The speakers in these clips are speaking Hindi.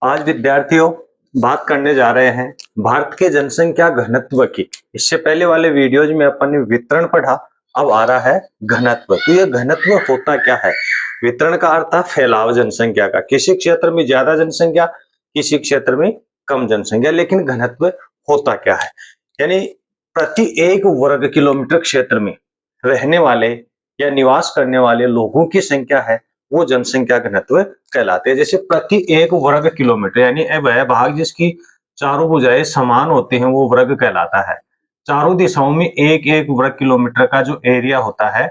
आज विद्यार्थियों बात करने जा रहे हैं भारत के जनसंख्या घनत्व की। इससे पहले वाले वीडियोज में अपन ने वितरण पढ़ा, अब आ रहा है घनत्व। तो ये घनत्व होता क्या है? वितरण का अर्थ है फैलाव जनसंख्या का, किसी क्षेत्र में ज्यादा जनसंख्या, किसी क्षेत्र में कम जनसंख्या। लेकिन घनत्व होता क्या है? यानी प्रति एक वर्ग किलोमीटर क्षेत्र में रहने वाले या निवास करने वाले लोगों की संख्या है, वो जनसंख्या घनत्व कहलाते हैं। जैसे प्रति एक वर्ग किलोमीटर यानी वह भाग जिसकी चारों भुजाएं समान होती हैं वो वर्ग कहलाता है। चारों दिशाओं में एक एक वर्ग किलोमीटर का जो एरिया होता है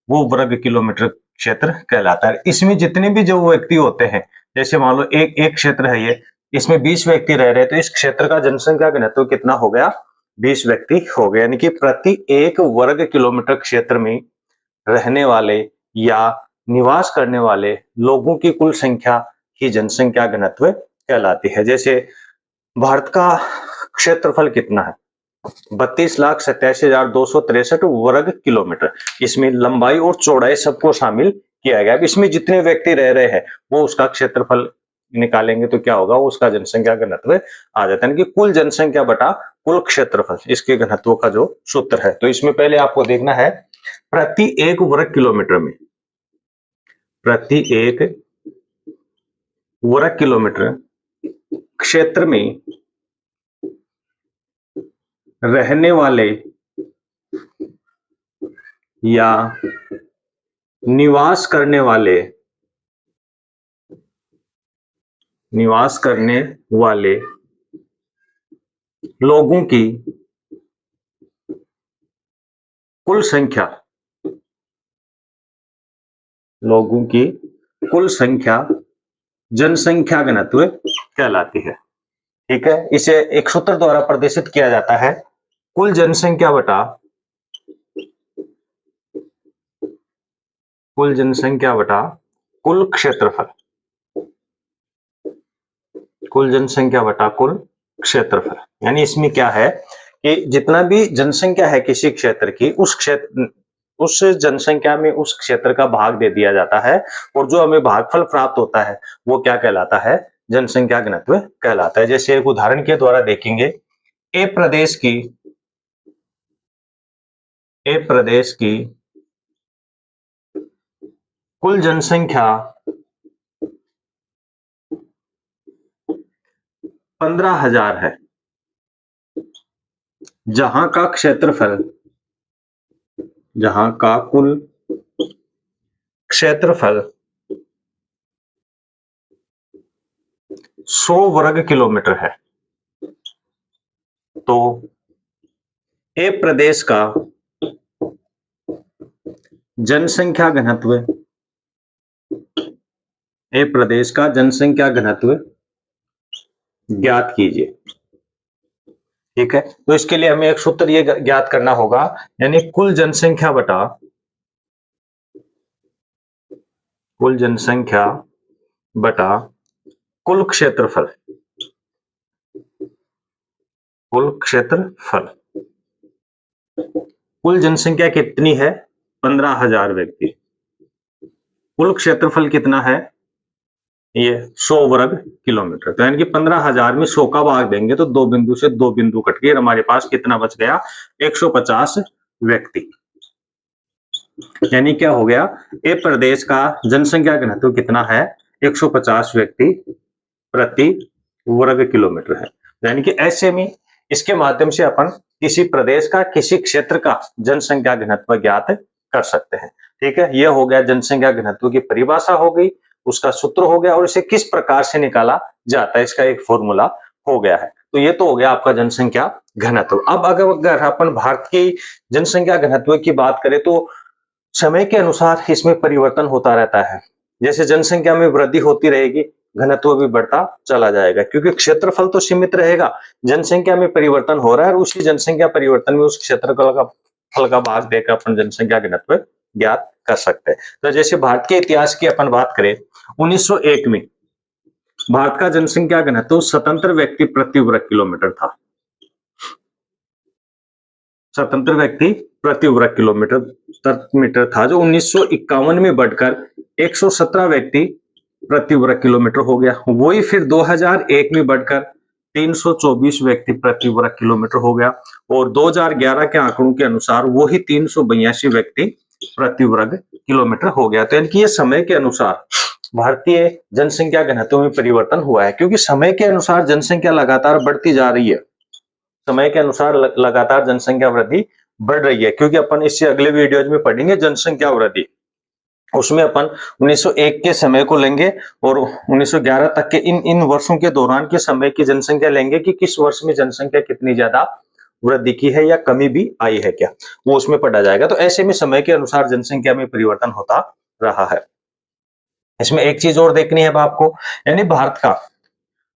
वो वर्ग किलोमीटर क्षेत्र कहलाता है। इसमें जितने भी जो व्यक्ति होते हैं, जैसे मान लो एक एक क्षेत्र है ये, इसमें 20 व्यक्ति रह रहे, तो इस क्षेत्र का जनसंख्या घनत्व कितना हो गया? 20 व्यक्ति हो गया। यानी कि प्रति एक वर्ग किलोमीटर क्षेत्र में रहने वाले या निवास करने वाले लोगों की कुल संख्या ही जनसंख्या घनत्व कहलाती है। जैसे भारत का क्षेत्रफल कितना है? 32,87,263 वर्ग किलोमीटर। इसमें लंबाई और चौड़ाई सबको शामिल किया गया। अब इसमें जितने व्यक्ति रह रहे हैं वो उसका क्षेत्रफल निकालेंगे तो क्या होगा? उसका जनसंख्या घनत्व आ जाता है कि कुल जनसंख्या बटा कुल क्षेत्रफल, इसके घनत्व का जो सूत्र है। तो इसमें पहले आपको देखना है प्रति एक वर्ग किलोमीटर में, प्रति एक वर्ग किलोमीटर क्षेत्र में रहने वाले या निवास करने वाले लोगों की कुल संख्या, लोगों की कुल संख्या जनसंख्या घनत्व कहलाती है। ठीक है, इसे एक सूत्र द्वारा प्रदर्शित किया जाता है कुल जनसंख्या बटा कुल क्षेत्रफल, कुल जनसंख्या बटा कुल क्षेत्रफल। यानी इसमें क्या है कि जितना भी जनसंख्या है किसी क्षेत्र की, उस जनसंख्या में उस क्षेत्र का भाग दे दिया जाता है और जो हमें भागफल प्राप्त होता है वो क्या कहलाता है? जनसंख्या घनत्व कहलाता है। जैसे एक उदाहरण के द्वारा देखेंगे, ए प्रदेश की कुल जनसंख्या 15,000 है, जहां का कुल क्षेत्रफल 100 वर्ग किलोमीटर है। तो ए प्रदेश का जनसंख्या घनत्व, ज्ञात कीजिए। ठीक है, तो इसके लिए हमें एक सूत्र ये ज्ञात करना होगा, यानी कुल जनसंख्या बटा कुल क्षेत्रफल, कुल जनसंख्या कितनी है? 15,000 व्यक्ति। कुल क्षेत्रफल कितना है? ये 100 वर्ग किलोमीटर। तो यानी कि 15,000 में 100 का भाग देंगे तो दो बिंदु से दो बिंदु कट गए, हमारे पास कितना बच गया? 150 व्यक्ति। यानी क्या हो गया? ये प्रदेश का जनसंख्या घनत्व कितना है? 150 व्यक्ति प्रति वर्ग किलोमीटर है। यानी कि ऐसे में इसके माध्यम से अपन किसी प्रदेश का, किसी क्षेत्र का जनसंख्या घनत्व ज्ञात कर सकते हैं। ठीक है, यह हो गया जनसंख्या घनत्व की परिभाषा हो गई, उसका सूत्र हो गया और इसे किस प्रकार से निकाला जाता है इसका एक फॉर्मूला हो गया है। तो ये तो हो गया आपका जनसंख्या घनत्व। अब अगर अपन भारत की जनसंख्या घनत्व की बात करें तो समय के अनुसार इसमें परिवर्तन होता रहता है। जैसे जनसंख्या में वृद्धि होती रहेगी, घनत्व भी बढ़ता चला जाएगा, क्योंकि क्षेत्रफल तो सीमित रहेगा, जनसंख्या में परिवर्तन हो रहा है और उसी जनसंख्या परिवर्तन में उस क्षेत्रफल का फल का भाग देकर अपन जनसंख्या घनत्व ज्ञात कर सकते हैं। तो जैसे भारत के इतिहास की अपन बात करें, 1901 में भारत का जनसंख्या घनत्व स्वतंत्र व्यक्ति प्रति वर्ग किलोमीटर था। स्वतंत्र व्यक्ति प्रति वर्ग किलोमीटर था, जो 1951 में बढ़कर 117 व्यक्ति प्रति वर्ग किलोमीटर हो गया। वही फिर 2001 में बढ़कर 324 व्यक्ति प्रति वर्ग किलोमीटर हो गया और 2011 के आंकड़ों के अनुसार वही 382 व्यक्ति प्रति वर्ग किलोमीटर हो गया। तो यानी कि ये समय के अनुसार भारतीय जनसंख्या घनत्व में परिवर्तन हुआ है, क्योंकि समय के अनुसार जनसंख्या लगातार बढ़ती जा रही है। समय के अनुसार लगातार जनसंख्या वृद्धि बढ़ रही है, क्योंकि अपन इससे अगले वीडियोज में पढ़ेंगे जनसंख्या वृद्धि। उसमें अपन 1901 के समय को लेंगे और 1911 तक के इन वर्षों के दौरान के समय की जनसंख्या लेंगे कि किस वर्ष में जनसंख्या कितनी ज्यादा वृद्धि की है या कमी भी आई है क्या, वो उसमें पढ़ा जाएगा। तो ऐसे में समय के अनुसार जनसंख्या में परिवर्तन होता रहा है। इसमें एक चीज और देखनी है आपको, यानी भारत का,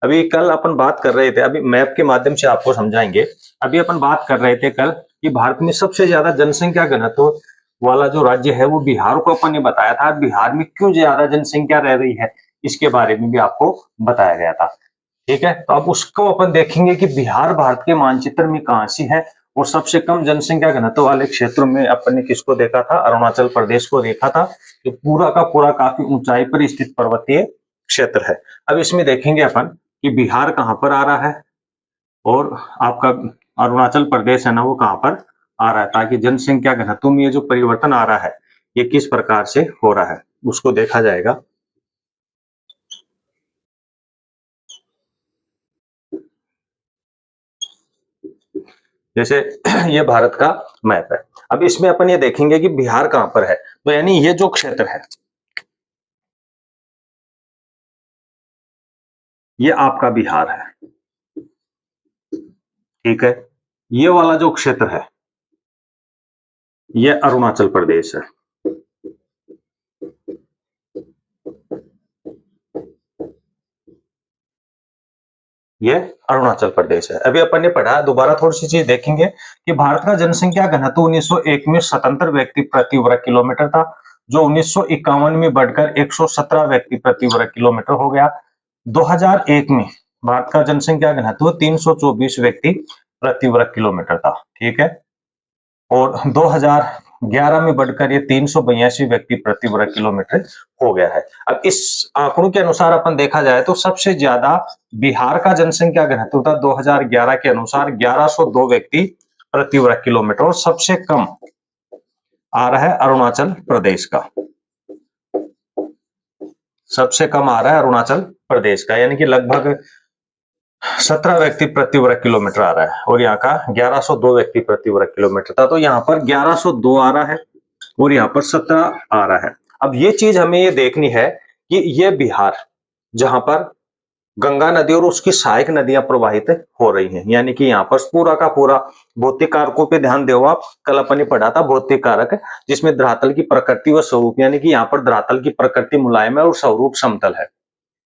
अभी कल अपन बात कर रहे थे, अभी मैप के माध्यम से आपको समझाएंगे। अभी अपन बात कर रहे थे कल कि भारत में सबसे ज्यादा जनसंख्या घनत्व वाला जो राज्य है वो बिहार को अपन ने बताया था। बिहार में क्यों ज्यादा जनसंख्या रह रही है इसके बारे में भी आपको बताया गया था। ठीक है, तो अब उसको अपन देखेंगे कि बिहार भारत के मानचित्र में कहां सी है और सबसे कम जनसंख्या घनत्व वाले क्षेत्रों में अपन ने किसको देखा था, अरुणाचल प्रदेश को देखा था, जो पूरा का पूरा काफी ऊंचाई पर स्थित पर्वतीय क्षेत्र है। अब इसमें देखेंगे अपन कि बिहार कहां पर आ रहा है और आपका अरुणाचल प्रदेश है ना वो कहां पर आ रहा है, ताकि जनसंख्या घनत्व में ये जो परिवर्तन आ रहा है ये किस प्रकार से हो रहा है उसको देखा जाएगा। जैसे ये भारत का मैप है। अब इसमें अपन ये देखेंगे कि बिहार कहां पर है, तो यानी ये जो क्षेत्र है ये आपका बिहार है। ठीक है, ये वाला जो क्षेत्र है ये अरुणाचल प्रदेश है। ये अरुणाचल प्रदेश है। अभी अपन ने पढ़ा, दोबारा थोड़ी सी चीज देखेंगे कि भारत का जनसंख्या घनत्व 1901 में 77 व्यक्ति प्रति वर्ग किलोमीटर था, जो 1951 में बढ़कर 117 व्यक्ति प्रति वर्ग किलोमीटर हो गया। 2001 में भारत का जनसंख्या घनत्व 324 व्यक्ति प्रति वर्ग किलोमीटर था। ठीक है, और 2011 में बढ़कर ये 382 व्यक्ति प्रति वर्ग किलोमीटर हो गया है। अब इस आंकड़ों के अनुसार अपन देखा जाए तो सबसे ज्यादा बिहार का जनसंख्या घनत्व था 2011 के अनुसार 1102 व्यक्ति प्रति वर्ग किलोमीटर, और सबसे कम आ रहा है अरुणाचल प्रदेश का। सबसे कम आ रहा है अरुणाचल प्रदेश का, यानी कि लगभग 17 व्यक्ति प्रति वर्ग किलोमीटर आ रहा है, और यहाँ का 1102 व्यक्ति प्रति वर्ग किलोमीटर था। तो यहाँ पर 1102 आ रहा है और यहाँ पर 17 आ रहा है। अब ये चीज हमें ये देखनी है कि ये बिहार जहां पर गंगा नदी और उसकी सहायक नदियां प्रवाहित हो रही हैं, यानी कि यहाँ पर पूरा का पूरा भौतिक कारकों पे ध्यान दो आप। कल अपन ने पढ़ा था भौतिक कारक, जिसमें धरातल की प्रकृति व स्वरूप, यानी कि यहाँ पर धरातल की प्रकृति मुलायम है और स्वरूप समतल है।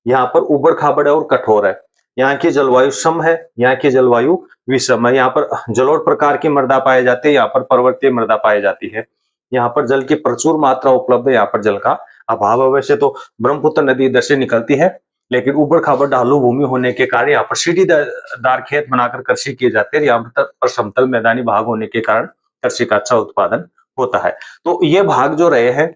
यहाँ पर उबड़ खाबड़ है और कठोर है। यहाँ की जलवायु सम है, यहाँ की जलवायु विषम है। यहाँ पर जलोढ़ प्रकार की मृदा पाई जाती है, यहाँ पर पर्वतीय मृदा पाई जाती है। यहाँ पर जल की प्रचुर मात्रा उपलब्ध है, यहाँ पर जल का अभाव है। वैसे तो ब्रह्मपुत्र नदी इधर से निकलती है, लेकिन उबड़ खाबड़ ढालू भूमि होने के कारण यहाँ पर सीढ़ीदार खेत बनाकर कृषि किए जाते हैं। यहाँ पर समतल मैदानी भाग होने के कारण कृषि का अच्छा उत्पादन होता है। तो ये भाग जो रहे हैं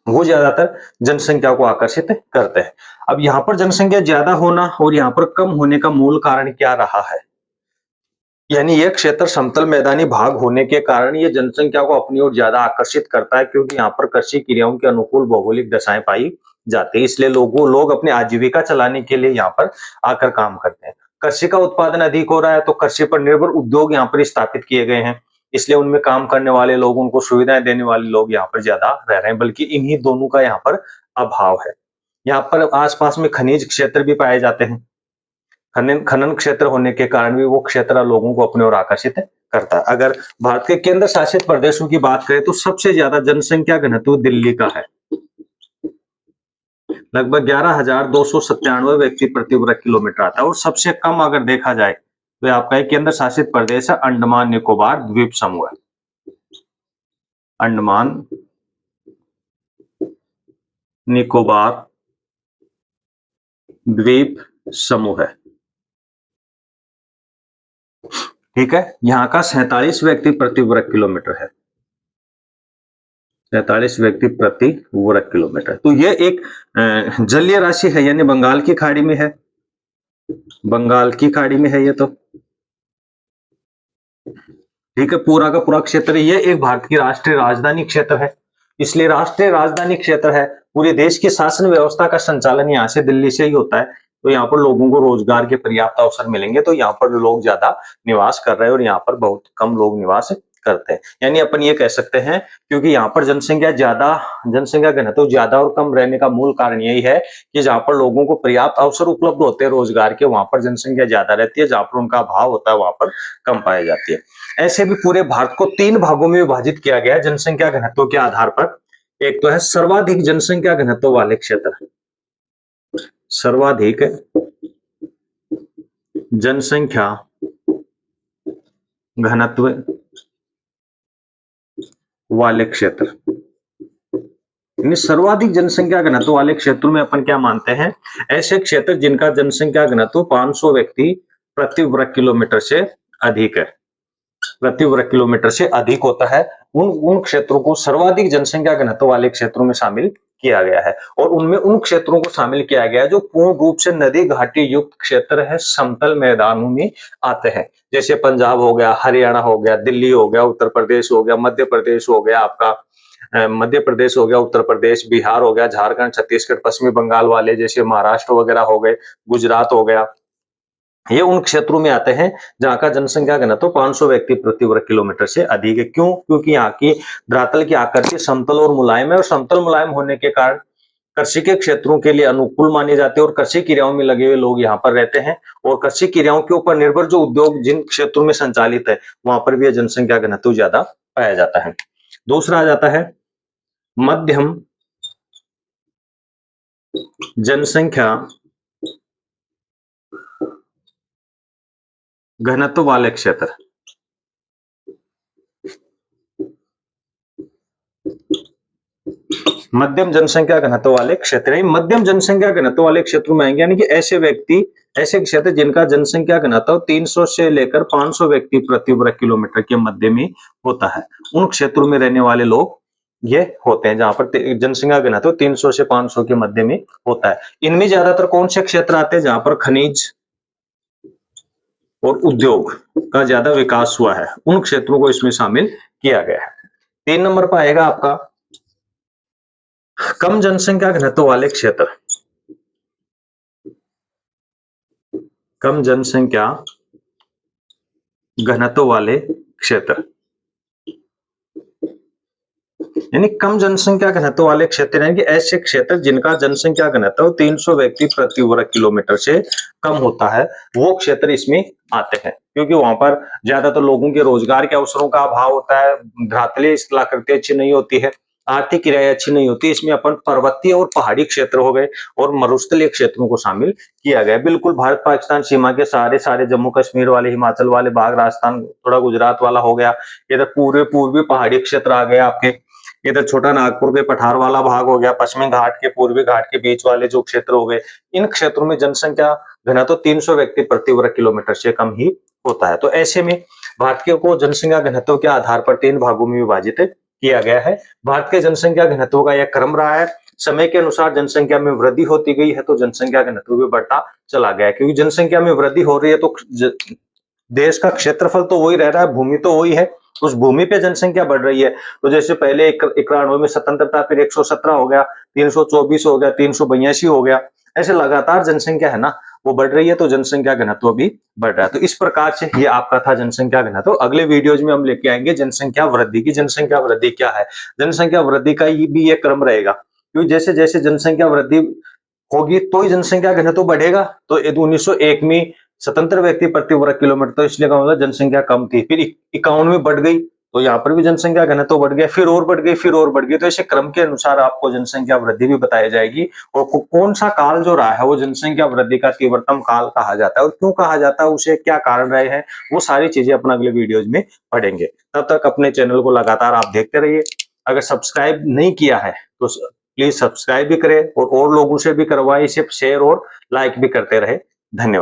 वो ज्यादातर जनसंख्या को आकर्षित करते हैं। अब यहाँ पर जनसंख्या ज्यादा होना और यहाँ पर कम होने का मूल कारण क्या रहा है, यानी यह क्षेत्र समतल मैदानी भाग होने के कारण ये जनसंख्या को अपनी ओर ज्यादा आकर्षित करता है, क्योंकि यहाँ पर कृषि क्रियाओं के अनुकूल भौगोलिक दशाएं पाई जाती है। इसलिए लोग अपने आजीविका चलाने के लिए यहाँ पर आकर काम करते हैं। कृषि का उत्पादन अधिक हो रहा है तो कृषि पर निर्भर उद्योग यहाँ पर स्थापित किए गए हैं, इसलिए उनमें काम करने वाले लोग, उनको सुविधाएं देने वाले लोग यहाँ पर ज्यादा रह रहे हैं। बल्कि इन्हीं दोनों का यहाँ पर अभाव है। यहाँ पर आसपास में खनिज क्षेत्र भी पाए जाते हैं। खनन खनन क्षेत्र होने के कारण भी वो क्षेत्र लोगों को अपनी ओर आकर्षित करता है। अगर भारत के केंद्र शासित प्रदेशों की बात करें तो सबसे ज्यादा जनसंख्या घनत्व दिल्ली का है, लगभग 11,297 व्यक्ति प्रति वर्ग किलोमीटर आता है। और सबसे कम अगर देखा जाए तो आपका एक केंद्र शासित प्रदेश है अंडमान निकोबार द्वीप समूह है। अंडमान निकोबार द्वीप समूह है। ठीक है, यहाँ का 47 व्यक्ति प्रति वर्ग किलोमीटर है। 43 व्यक्ति प्रति वर्ग किलोमीटर। तो ये एक जलीय राशि है, यानी बंगाल की खाड़ी में है, बंगाल की खाड़ी में है ये तो, ठीक है। पूरा का पूरा क्षेत्र ये एक भारत की राष्ट्रीय राजधानी क्षेत्र है, इसलिए राष्ट्रीय राजधानी क्षेत्र है। पूरे देश की शासन व्यवस्था का संचालन यहाँ से, दिल्ली से ही होता है। तो यहाँ पर लोगों को रोजगार के पर्याप्त अवसर मिलेंगे, तो यहाँ पर लोग ज्यादा निवास कर रहे हैं और यहाँ पर बहुत कम लोग निवास करते हैं। यानी अपन ये कह सकते हैं, क्योंकि यहाँ पर जनसंख्या घनत्व ज्यादा और कम रहने का मूल कारण यही है कि जहाँ पर लोगों को पर्याप्त अवसर उपलब्ध होते हैं रोजगार के, वहां पर जनसंख्या ज्यादा रहती है, जहाँ पर उनका अभाव होता है वहां पर कम पाई जाती है। ऐसे भी पूरे भारत को 3 भागों में विभाजित किया गया है जनसंख्या घनत्व के आधार पर। एक तो है सर्वाधिक जनसंख्या घनत्व वाले क्षेत्र, सर्वाधिक जनसंख्या घनत्व वाले क्षेत्र, यानी सर्वाधिक जनसंख्या घनत्व वाले क्षेत्रों में अपन क्या मानते हैं, ऐसे क्षेत्र जिनका जनसंख्या घनत्व 500 व्यक्ति प्रति वर्ग किलोमीटर से अधिक है, प्रति वर्ग किलोमीटर से अधिक होता है, उन क्षेत्रों को सर्वाधिक जनसंख्या घनत्व वाले क्षेत्रों में शामिल किया गया है। और उनमें उन क्षेत्रों को शामिल किया गया है जो पूर्ण रूप से नदी घाटी युक्त क्षेत्र है, समतल मैदानों में आते हैं, जैसे पंजाब हो गया, हरियाणा हो गया, दिल्ली हो गया, उत्तर प्रदेश हो गया, मध्य प्रदेश हो गया, आपका मध्य प्रदेश हो गया, उत्तर प्रदेश, बिहार हो गया, झारखंड, छत्तीसगढ़, पश्चिमी बंगाल वाले जैसे महाराष्ट्र वगैरह हो गए, गुजरात हो गया। ये उन क्षेत्रों में आते हैं जहां का जनसंख्या घनत्व 500 व्यक्ति प्रति वर्ग किलोमीटर से अधिक है। क्यों? क्योंकि यहाँ की धरातल की आकृति समतल और मुलायम है, और समतल मुलायम होने के कारण कृषि के क्षेत्रों के लिए अनुकूल माने जाते हैं, और कृषि क्रियाओं में लगे हुए लोग यहाँ पर रहते हैं, और कृषि क्रियाओं के ऊपर निर्भर जो उद्योग जिन क्षेत्रों में संचालित है वहां पर भी जनसंख्या घनत्व ज्यादा पाया जाता है। दूसरा आ जाता है मध्यम जनसंख्या घनत्व वाले क्षेत्र, मध्यम जनसंख्या घनत्व वाले क्षेत्र, मध्यम जनसंख्या घनत्व वाले क्षेत्रों में आएंगे, यानी कि ऐसे व्यक्ति, ऐसे क्षेत्र जिनका जनसंख्या घनत्व 300 से लेकर 500 व्यक्ति प्रति वर्ग किलोमीटर के मध्य में होता है, उन क्षेत्रों में रहने वाले लोग ये होते हैं जहां पर जनसंख्या घनत्व 300 से 500 के मध्य में होता है। इनमें ज्यादातर कौन से क्षेत्र आते हैं? जहां पर खनिज और उद्योग का ज्यादा विकास हुआ है, उन क्षेत्रों को इसमें शामिल किया गया है। 3 नंबर पर आएगा आपका कम जनसंख्या घनत्व वाले क्षेत्र, कम जनसंख्या घनत्व वाले क्षेत्र, यानी कम जनसंख्या घनत्व वाले क्षेत्र यानी कि ऐसे क्षेत्र जिनका जनसंख्या घनत्व 300 व्यक्ति प्रति वर्ग किलोमीटर से कम होता है, वो क्षेत्र इसमें आते हैं, क्योंकि वहां पर ज्यादातर लोगों के रोजगार के अवसरों का अभाव होता है, धरातलीय कलाकृति अच्छी नहीं होती है, आर्थिक क्रियाएं अच्छी नहीं होती। इसमें अपन पर्वतीय और पहाड़ी क्षेत्र हो गए और मरुस्थलीय क्षेत्रों को शामिल किया गया। बिल्कुल भारत पाकिस्तान सीमा के सारे जम्मू कश्मीर वाले, हिमाचल वाले भाग, राजस्थान, थोड़ा गुजरात वाला हो गया, इधर पूरे पूर्वी पहाड़ी क्षेत्र आ गए आपके, इधर छोटा नागपुर के पठार वाला भाग हो गया, पश्चिमी घाट के, पूर्वी घाट के बीच वाले जो क्षेत्र हो गए, इन क्षेत्रों में जनसंख्या घनत्व 300 व्यक्ति प्रति वर्ग किलोमीटर से कम ही होता है। तो ऐसे में भारत को जनसंख्या घनत्व के आधार पर 3 भागों में विभाजित किया गया है। भारत के जनसंख्या घनत्व का यह क्रम रहा है। समय के अनुसार जनसंख्या में वृद्धि होती गई है, तो जनसंख्या घनत्व भी बढ़ता चला गया है, क्योंकि जनसंख्या में वृद्धि हो रही है तो देश का क्षेत्रफल तो वही रह रहा है, भूमि तो वही है, उस भूमि पे जनसंख्या बढ़ रही है। तो जैसे पहले 91 में स्वतंत्रता, फिर 117 हो गया, 324 हो गया, 382 हो गया, ऐसे लगातार जनसंख्या है ना वो बढ़ रही है, तो जनसंख्या घनत्व भी बढ़ रहा है। तो इस प्रकार से ये आपका था जनसंख्या घनत्व। अगले वीडियोज में हम लेके आएंगे जनसंख्या वृद्धि की। जनसंख्या वृद्धि क्या है, जनसंख्या वृद्धि का भी ये क्रम रहेगा, क्योंकि जैसे जैसे जनसंख्या वृद्धि होगी तो ही जनसंख्या घनत्व बढ़ेगा। तो 1901 में स्वतंत्र व्यक्ति प्रति वर्ग किलोमीटर, तो इसलिए कहा जनसंख्या कम थी, फिर 51 में बढ़ गई, तो यहाँ पर भी जनसंख्या घनत्व बढ़ गया, फिर और बढ़ गई, फिर और बढ़ गई। तो ऐसे क्रम के अनुसार आपको जनसंख्या वृद्धि भी बताई जाएगी, और कौन सा काल जो रहा है वो जनसंख्या वृद्धि का तीव्रतम काल कहा जाता है, और क्यों कहा जाता है, उसे क्या कारण रहे हैं, वो सारी चीजें अपने अगले वीडियोज में पढ़ेंगे। तब तक अपने चैनल को लगातार आप देखते रहिए। अगर सब्सक्राइब नहीं किया है तो प्लीज सब्सक्राइब भी करें, और लोगों से भी करवाएं, इसे शेयर और लाइक भी करते रहे। धन्यवाद।